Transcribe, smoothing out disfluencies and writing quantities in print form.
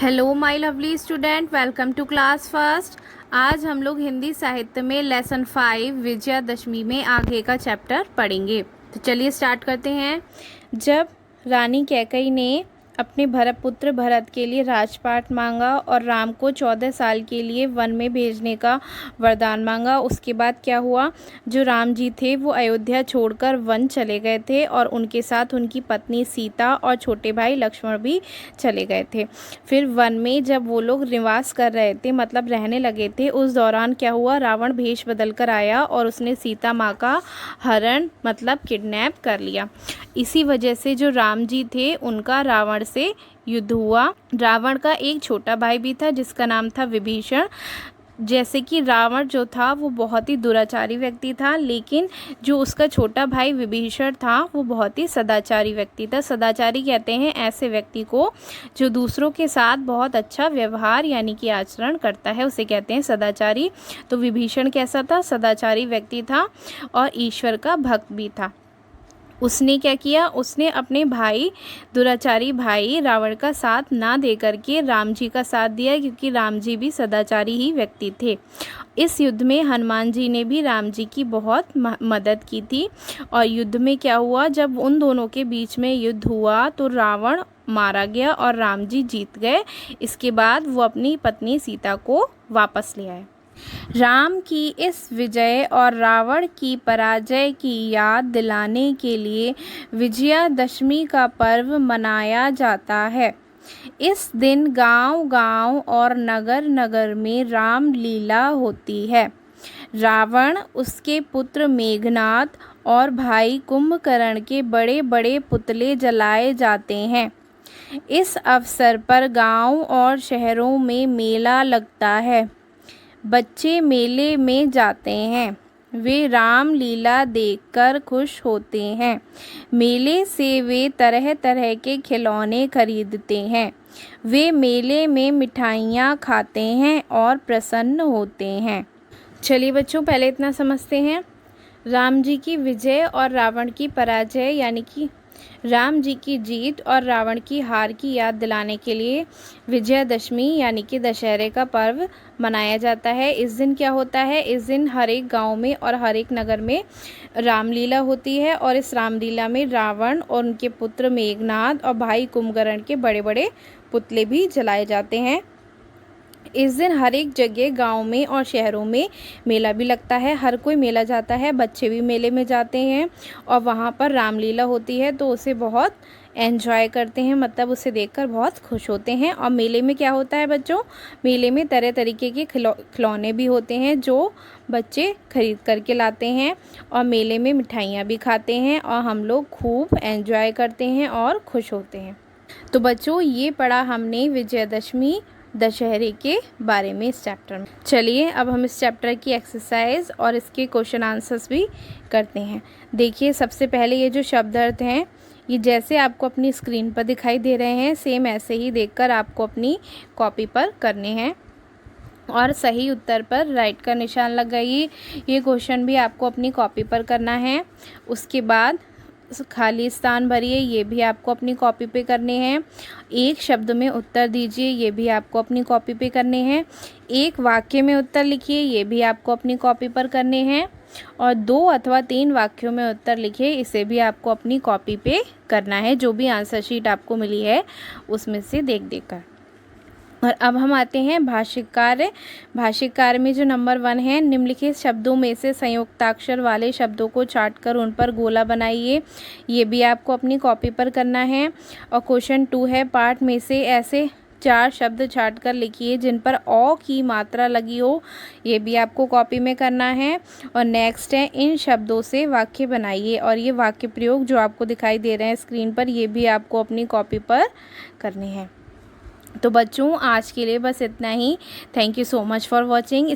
Hello my lovely student, welcome to class first. आज हम लोग हिंदी साहित्य में लेसन 5 विजयादशमी में आगे का चैप्टर पढ़ेंगे। तो चलिए स्टार्ट करते हैं। जब रानी कैकई ने अपने भरत पुत्र भरत के लिए राजपाट मांगा और राम को 14 साल के लिए वन में भेजने का वरदान मांगा, उसके बाद क्या हुआ, जो राम जी थे वो अयोध्या छोड़कर वन चले गए थे और उनके साथ उनकी पत्नी सीता और छोटे भाई लक्ष्मण भी चले गए थे। फिर वन में जब वो लोग निवास कर रहे थे, मतलब रहने लगे थे, उस दौरान क्या हुआ, रावण भेष बदल कर आया और उसने सीता माँ का हरण मतलब किडनैप कर लिया। इसी वजह से जो राम जी थे उनका रावण से युद्ध हुआ। रावण का एक छोटा भाई भी था जिसका नाम था विभीषण। जैसे कि रावण जो था वो बहुत ही दुराचारी व्यक्ति था, लेकिन जो उसका छोटा भाई विभीषण था वो बहुत ही सदाचारी व्यक्ति था। सदाचारी कहते हैं ऐसे व्यक्ति को जो दूसरों के साथ बहुत अच्छा व्यवहार यानी कि आचरण करता है, उसे कहते हैं सदाचारी। तो विभीषण कैसा था, सदाचारी व्यक्ति था और ईश्वर का भक्त भी था। उसने क्या किया, उसने अपने भाई दुराचारी भाई रावण का साथ ना दे करके राम जी का साथ दिया, क्योंकि राम जी भी सदाचारी ही व्यक्ति थे। इस युद्ध में हनुमान जी ने भी राम जी की बहुत मदद की थी। और युद्ध में क्या हुआ, जब उन दोनों के बीच में युद्ध हुआ तो रावण मारा गया और राम जी जीत गए। इसके बाद वो अपनी पत्नी सीता को वापस ले आए। राम की इस विजय और रावण की पराजय की याद दिलाने के लिए विजयादशमी का पर्व मनाया जाता है। इस दिन गांव-गांव और नगर-नगर में रामलीला होती है। रावण, उसके पुत्र मेघनाद और भाई कुंभकर्ण के बड़े-बड़े पुतले जलाए जाते हैं। इस अवसर पर गांव और शहरों में मेला लगता है। बच्चे मेले में जाते हैं, वे रामलीला देखकर खुश होते हैं। मेले से वे तरह तरह के खिलौने खरीदते हैं। वे मेले में मिठाइयाँ खाते हैं और प्रसन्न होते हैं। चलिए बच्चों, पहले इतना समझते हैं। राम जी की विजय और रावण की पराजय यानी कि राम जी की जीत और रावण की हार की याद दिलाने के लिए विजयादशमी यानी कि दशहरे का पर्व मनाया जाता है। इस दिन क्या होता है, इस दिन हर एक गांव में और हर एक नगर में रामलीला होती है और इस रामलीला में रावण और उनके पुत्र मेघनाद और भाई कुंभकर्ण के बड़े बड़े पुतले भी जलाए जाते हैं। इस दिन हर एक जगह गांव में और शहरों में मेला भी लगता है। हर कोई मेला जाता है, बच्चे भी मेले में जाते हैं और वहाँ पर रामलीला होती है तो उसे बहुत एंजॉय करते हैं, मतलब उसे देखकर बहुत खुश होते हैं। और मेले में क्या होता है बच्चों, मेले में तरह तरीके के खिलौने भी होते हैं जो बच्चे खरीद करके लाते हैं और मेले में मिठाइयाँ भी खाते हैं और हम लोग खूब एंजॉय करते हैं और खुश होते हैं। तो बच्चों, ये पढ़ा हमने विजयादशमी दशहरे के बारे में इस चैप्टर में। चलिए अब हम इस चैप्टर की एक्सरसाइज और इसके क्वेश्चन आंसर्स भी करते हैं। देखिए, सबसे पहले ये जो शब्द अर्थ हैं, ये जैसे आपको अपनी स्क्रीन पर दिखाई दे रहे हैं सेम ऐसे ही देखकर आपको अपनी कॉपी पर करने हैं और सही उत्तर पर राइट का निशान लगाइए। ये क्वेश्चन भी आपको अपनी कॉपी पर करना है। उसके बाद खाली स्थान भरिए, ये भी आपको अपनी कॉपी पे करने हैं। एक शब्द में उत्तर दीजिए, ये भी आपको अपनी कॉपी पे करने हैं। एक वाक्य में उत्तर लिखिए, ये भी आपको अपनी कॉपी पर करने हैं। और 2 अथवा 3 वाक्यों में उत्तर लिखिए, इसे भी आपको अपनी कॉपी पे करना है, जो भी आंसर शीट आपको मिली है उसमें से देख कर। और अब हम आते हैं भाषिक कार्य। भाषिक कार्य में जो नंबर 1 है, निम्नलिखित शब्दों में से संयुक्ताक्षर वाले शब्दों को चाट कर उन पर गोला बनाइए। ये भी आपको अपनी कॉपी पर करना है। और क्वेश्चन 2 है, पाठ में से ऐसे 4 शब्द छाट कर लिखिए जिन पर औ की मात्रा लगी हो। ये भी आपको कॉपी में करना है। और नेक्स्ट है, इन शब्दों से वाक्य बनाइए और ये वाक्य प्रयोग जो आपको दिखाई दे रहे हैं स्क्रीन पर, ये भी आपको अपनी कॉपी पर करने हैं। तो बच्चों, आज के लिए बस इतना ही। Thank you so much for watching.